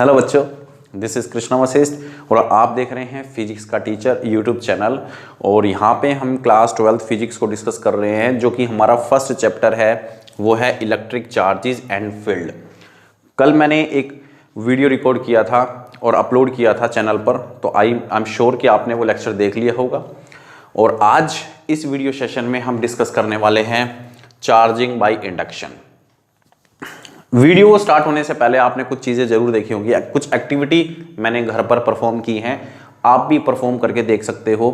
Hello बच्चों, this is Krishna Vashishtha और आप देख रहे हैं फिजिक्स का टीचर यूट्यूब चैनल। और यहाँ पे हम क्लास 12 फिजिक्स को डिस्कस कर रहे हैं, जो कि हमारा फर्स्ट चैप्टर है, वो है इलेक्ट्रिक चार्जेस एंड फील्ड। कल मैंने एक वीडियो रिकॉर्ड किया था और अपलोड किया था चैनल पर, तो आई एम श्योर कि आपने वो लेक्चर देख लिया होगा। और आज इस वीडियो सेशन में हम डिस्कस करने वाले हैं charging by induction. Video start होने से पहले आपने कुछ चीज़ें जरूर देखी होंगी, कुछ एक्टिविटी मैंने घर पर परफॉर्म की हैं, आप भी परफॉर्म करके देख सकते हो।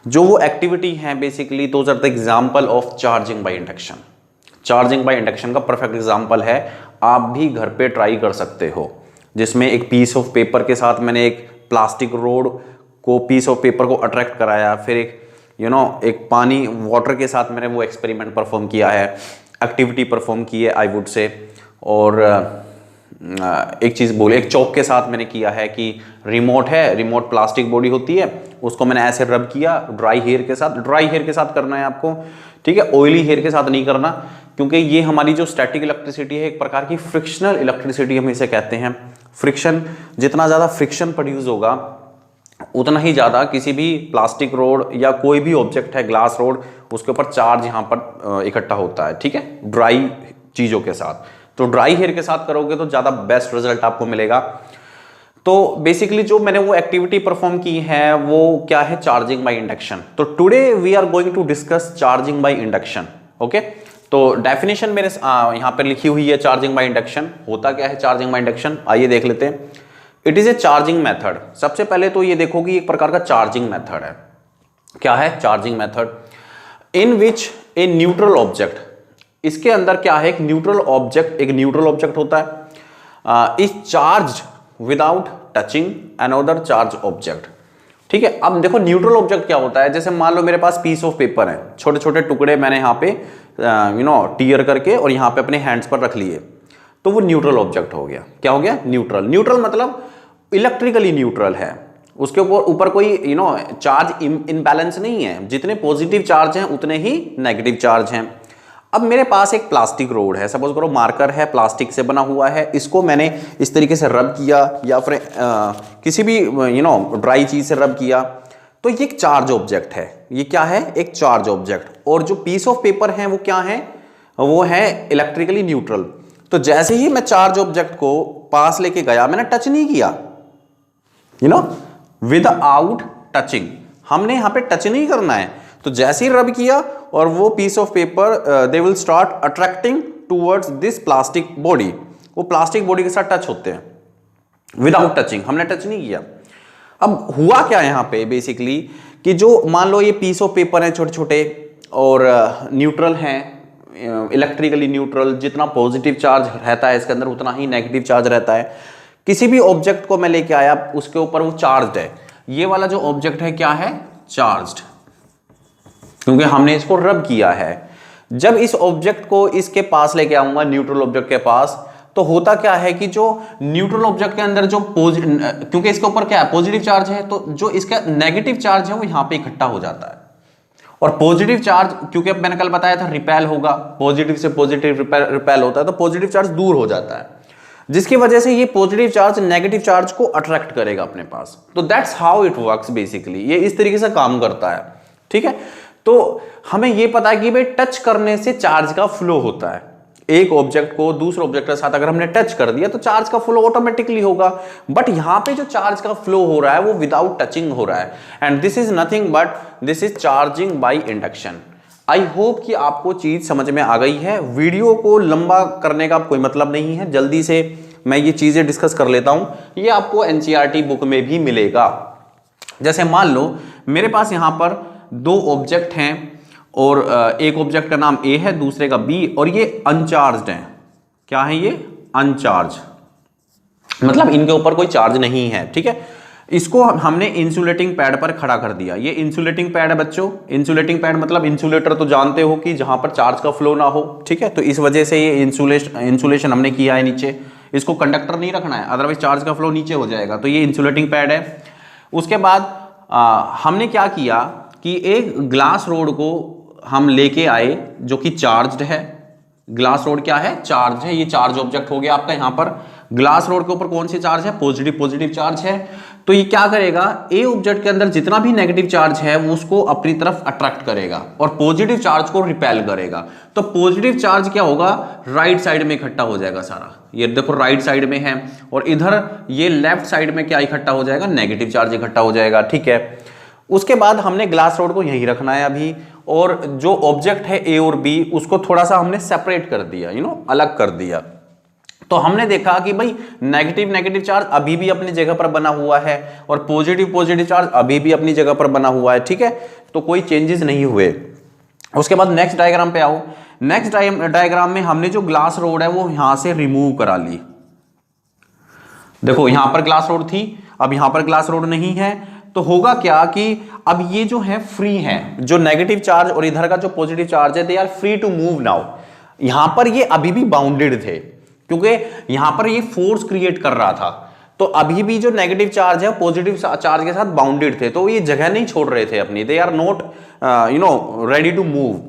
जो वो एक्टिविटी हैं basically those are the example of charging by induction. Charging by induction का परफेक्ट एग्जाम्पल है, आप भी घर पे ट्राई कर सकते हो। जिसमें एक पीस ऑफ पेपर के साथ मैंने एक प्लास्टिक रोड को, पीस ऑफ पेपर को अट्रैक्ट कराया, फिर एक पानी वाटर के साथ मैंने वो एक्सपेरिमेंट परफॉर्म किया है, एक्टिविटी परफॉर्म की है आई वुड से। और एक चीज़ बोले, एक चौक के साथ मैंने किया है कि रिमोट है, रिमोट प्लास्टिक बॉडी होती है, उसको मैंने ऐसे रब किया ड्राई हेयर के साथ। ड्राई हेयर के साथ करना है आपको, ठीक है, ऑयली हेयर के साथ नहीं करना, क्योंकि ये हमारी जो स्टैटिक इलेक्ट्रिसिटी है एक प्रकार की फ्रिक्शनल इलेक्ट्रिसिटी हम इसे कहते हैं। फ्रिक्शन, जितना ज़्यादा फ्रिक्शन प्रोड्यूस होगा उतना ही ज़्यादा किसी भी प्लास्टिक रोड या कोई भी ऑब्जेक्ट है, ग्लास रोड, उसके ऊपर चार्ज यहाँ पर इकट्ठा होता है, ठीक है, ड्राई चीज़ों के साथ। तो ड्राई हेयर के साथ करोगे तो ज़्यादा बेस्ट रिजल्ट आपको मिलेगा। तो बेसिकली जो मैंने वो एक्टिविटी परफॉर्म की है वो क्या है, चार्जिंग बाय इंडक्शन। तो today we are going to discuss charging by induction. Okay, तो डेफिनेशन मेरे यहाँ पर लिखी हुई है। चार्जिंग बाय इंडक्शन होता क्या है? चार्जिंग बाय इंडक्शन आइए देख लेते हैं। It is a charging method. सबसे पहले तो ये देखो कि एक प्रकार का चार्जिंग मेथड है। क्या है charging method? In which a neutral object, इसके अंदर क्या है, एक न्यूट्रल ऑब्जेक्ट, एक न्यूट्रल ऑब्जेक्ट होता है, is charge without touching another charge object. ठीक है, अब देखो न्यूट्रल ऑब्जेक्ट क्या होता है। जैसे मान लो मेरे पास पीस ऑफ पेपर है, छोटे छोटे टुकड़े मैंने यहाँ पे टीयर करके और यहाँ पे अपने हैंड्स पर रख लिए, तो वो न्यूट्रल ऑब्जेक्ट हो गया। क्या हो गया? न्यूट्रल। न्यूट्रल मतलब इलेक्ट्रिकली न्यूट्रल है, उसके ऊपर कोई चार्ज इनबैलेंस नहीं है। जितने पॉजिटिव चार्ज हैं उतने ही नेगेटिव चार्ज हैं। अब मेरे पास एक प्लास्टिक रोड है, सपोज करो मार्कर है, प्लास्टिक से बना हुआ है, इसको मैंने इस तरीके से रब किया या फिर किसी भी ड्राई चीज से रब किया, तो ये एक चार्ज ऑब्जेक्ट है। ये क्या है? एक चार्ज ऑब्जेक्ट। और जो पीस ऑफ पेपर है वो क्या है? वो है इलेक्ट्रिकली न्यूट्रल। तो जैसे ही मैं चार्ज ऑब्जेक्ट को पास लेके गया, मैंने टच नहीं किया, विदाउट टचिंग, हमने यहां पे टच नहीं करना है। तो जैसे ही रब किया और वो piece of paper they will start attracting towards this plastic body, वो प्लास्टिक बॉडी के साथ टच होते हैं विदाउट टचिंग, हमने टच नहीं किया। अब हुआ क्या यहां पे बेसिकली कि जो मान लो ये पीस ऑफ पेपर है छोटे छोटे और न्यूट्रल हैं, इलेक्ट्रिकली न्यूट्रल, जितना पॉजिटिव चार्ज रहता है इसके अंदर उतना ही नेगेटिव चार्ज रहता है। किसी भी ऑब्जेक्ट को मैं लेके आया, उसके ऊपर वो चार्ज है। ये वाला जो ऑब्जेक्ट है क्या है? चार्ज्ड, क्योंकि हमने इसको रब किया है। जब इस ऑब्जेक्ट को इसके पास लेके आऊंगा, न्यूट्रल ऑब्जेक्ट के पास, तो होता क्या है कि जो न्यूट्रल ऑब्जेक्ट के अंदर जो क्योंकि इसके ऊपर क्या है, पॉजिटिव चार्ज है, तो जो इसका नेगेटिव चार्ज है वो यहां पे इकट्ठा हो जाता है। और पॉजिटिव चार्ज, क्योंकि अब मैंने कल बताया था रिपेल होगा, पॉजिटिव से पॉजिटिव रिपेल होता है, तो पॉजिटिव चार्ज दूर हो जाता है, जिसकी वजह से ये पॉजिटिव चार्ज नेगेटिव चार्ज को अट्रैक्ट करेगा अपने पास। तो that's how it works basically, ये इस तरीके से काम करता है। ठीक है, तो हमें ये पता है कि भाई टच करने से चार्ज का फ्लो होता है। एक ऑब्जेक्ट को दूसरे ऑब्जेक्ट के साथ अगर हमने टच कर दिया तो चार्ज का फ्लो ऑटोमेटिकली होगा। बट यहां पे जो चार्ज का फ्लो हो रहा है वो विदाउट टचिंग हो रहा है, and this is nothing but this is charging by induction. I hope कि आपको चीज समझ में आ गई है। वीडियो को लंबा करने का कोई मतलब नहीं है, जल्दी से मैं ये चीजें डिस्कस कर लेता हूं। ये आपको एनसीईआरटी बुक में भी मिलेगा। जैसे मान लो मेरे पास यहां पर दो ऑब्जेक्ट हैं और एक ऑब्जेक्ट का नाम ए है, दूसरे का बी, और ये अनचार्ज्ड हैं। क्या है ये? अनचार्ज, मतलब इनके ऊपर कोई चार्ज नहीं है। ठीक है, इसको हमने इंसुलेटिंग पैड पर खड़ा कर दिया। ये इंसुलेटिंग पैड है बच्चों। इंसुलेटिंग पैड मतलब इंसुलेटर तो जानते हो कि जहां पर चार्ज का फ्लो ना हो। ठीक है, तो इस वजह से ये इंसुलेशन हमने किया है नीचे। इसको कंडक्टर नहीं रखना है, अदरवाइज चार्ज का फ्लो नीचे हो जाएगा। तो ये इंसुलेटिंग पैड है। उसके बाद हमने क्या किया कि एक ग्लास रोड को हम लेके आए जो कि चार्ज्ड है। ग्लास रोड क्या है? चार्ज है। ये चार्ज ऑब्जेक्ट हो गया आपका यहाँ पर। ग्लास रोड के ऊपर कौन सी चार्ज है, पॉजिटिव चार्ज है। तो ये क्या करेगा, ए ऑब्जेक्ट के अंदर जितना भी नेगेटिव चार्ज है वो उसको अपनी तरफ अट्रैक्ट करेगा और पॉजिटिव चार्ज को रिपेल करेगा। तो पॉजिटिव चार्ज क्या होगा, राइट साइड में इकट्ठा हो जाएगा सारा। ये देखो राइट साइड में है और इधर ये लेफ्ट साइड में क्या इकट्ठा हो जाएगा, नेगेटिव चार्ज इकट्ठा हो जाएगा। ठीक है, उसके बाद हमने ग्लास रोड को यहीं रखना है अभी, और जो ऑब्जेक्ट है ए और बी उसको थोड़ा सा हमने सेपरेट कर दिया, अलग कर दिया। तो हमने देखा कि भाई नेगेटिव चार्ज अभी भी अपनी जगह पर बना हुआ है और पॉजिटिव चार्ज अभी भी अपनी जगह पर बना हुआ है। ठीक है, तो कोई चेंजेस नहीं हुए। उसके बाद नेक्स्ट डायग्राम पे आओ। नेक्स्ट डायग्राम में हमने जो ग्लास रोड है वो यहां से रिमूव करा ली। देखो यहां पर ग्लास रोड थी, अब यहां पर ग्लास रोड नहीं है। तो होगा क्या कि अब ये जो है फ्री है, जो नेगेटिव चार्ज और इधर का जो पॉजिटिव चार्ज है, they are free to move now. यहां पर ये अभी भी बाउंडेड थे क्योंकि यहां पर ये फोर्स क्रिएट कर रहा था। तो अभी भी जो नेगेटिव चार्ज है पॉजिटिव चार्ज के साथ बाउंडेड थे, तो ये जगह नहीं छोड़ रहे थे अपनी, they are not ready to move.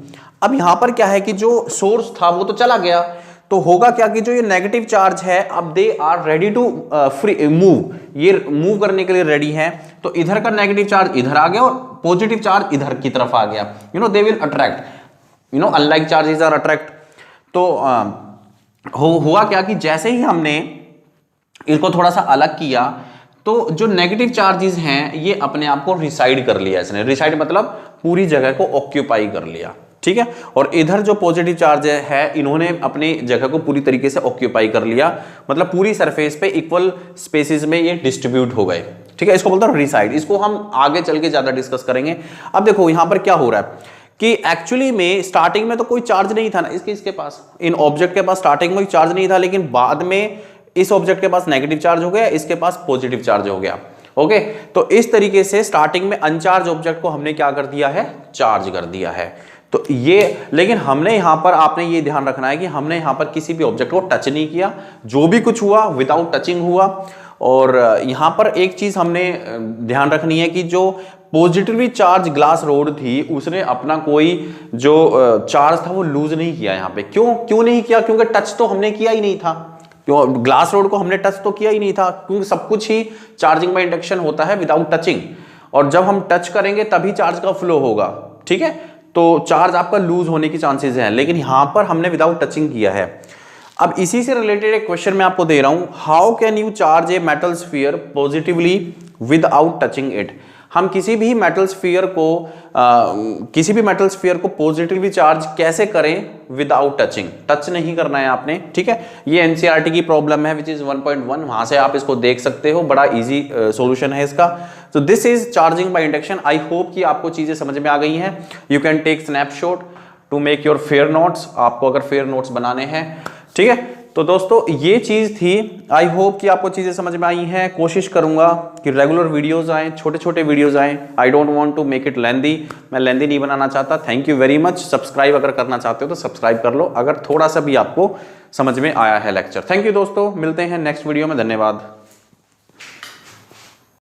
अब यहां पर क्या है कि जो सोर्स था वो तो चला गया, तो होगा क्या कि जो ये नेगेटिव चार्ज है अब they are ready to free move, ये मूव करने के लिए रेडी है। तो इधर का नेगेटिव चार्ज इधर आ गया और पॉजिटिव चार्ज इधर की तरफ आ गया, they will attract, unlike charges are attract. तो हुआ क्या कि जैसे ही हमने इसको थोड़ा सा अलग किया तो जो नेगेटिव चार्जेस हैं ये अपने आप को रिसाइड कर लिया इसने। रिसाइड मतलब पूरी जगह को ऑक्यूपाई कर लिया। ठीक है, और इधर जो पॉजिटिव चार्ज है इन्होंने अपनी जगह को पूरी तरीके से ऑक्यूपाई कर लिया, मतलब पूरी सरफेस पे इक्वल स्पेसेस में ये डिस्ट्रीब्यूट हो गए। ठीक है, इसको बोलते हैं रिसाइड। इसको हम आगे चल के ज्यादा डिस्कस करेंगे। अब देखो यहां पर क्या हो रहा है कि एक्चुअली में स्टार्टिंग में तो कोई चार्ज नहीं था ना इसके पास, इन ऑब्जेक्ट के पास स्टार्टिंग में चार्ज नहीं था, लेकिन बाद में इस ऑब्जेक्ट के पास नेगेटिव चार्ज हो गया, इसके पास पॉजिटिव चार्ज हो गया। ओके, तो इस तरीके से स्टार्टिंग में अनचार्ज ऑब्जेक्ट को हमने क्या कर दिया है, चार्ज कर दिया है। तो ये, लेकिन हमने यहां पर, आपने ये ध्यान रखना है कि हमने यहां पर किसी भी ऑब्जेक्ट को टच नहीं किया, जो भी कुछ हुआ विदाउट टचिंग हुआ। और यहां पर एक चीज हमने ध्यान रखनी है कि जो पॉजिटिवली चार्ज ग्लास रोड थी उसने अपना कोई जो चार्ज था वो लूज नहीं किया। यहां पे क्यों नहीं किया, क्योंकि टच तो हमने किया ही नहीं था, क्यों ग्लास रोड को हमने टच तो किया ही नहीं था, क्योंकि सब कुछ ही चार्जिंग बाय इंडक्शन होता है विदाउट टचिंग, और जब हम टच करेंगे तभी चार्ज का फ्लो होगा। ठीक है, तो चार्ज आपका लूज होने की चांसेस हैं, लेकिन यहां पर हमने विदाउट टचिंग किया है। अब इसी से रिलेटेड एक क्वेश्चन मैं आपको दे रहा हूं, how can you charge a metal sphere positively without touching it. हम किसी भी मेटल स्फीयर को पॉजिटिवली चार्ज कैसे करें विदाउट टचिंग, टच नहीं करना है आपने। ठीक है, ये एनसीईआरटी की प्रॉब्लम है विच इज 1.1, वहां से आप इसको देख सकते हो, बड़ा इजी सॉल्यूशन है इसका। तो this is charging by induction. I hope कि आपको चीजें समझ में आ गई हैं। You can take snapshot to make your fair notes, आपको अगर फेयर नोट्स बनाने हैं। ठीक है, तो दोस्तों ये चीज थी। आई होप कि आपको चीजें समझ में आई हैं। कोशिश करूंगा कि रेगुलर वीडियोस आए, छोटे छोटे वीडियोस आए। I don't want to make it lengthy, मैं लेंदी नहीं बनाना चाहता। Thank you very much. Subscribe अगर करना चाहते हो तो सब्सक्राइब कर लो, अगर थोड़ा सा भी आपको समझ में आया है लेक्चर। थैंक यू दोस्तों, मिलते हैं नेक्स्ट वीडियो में। धन्यवाद।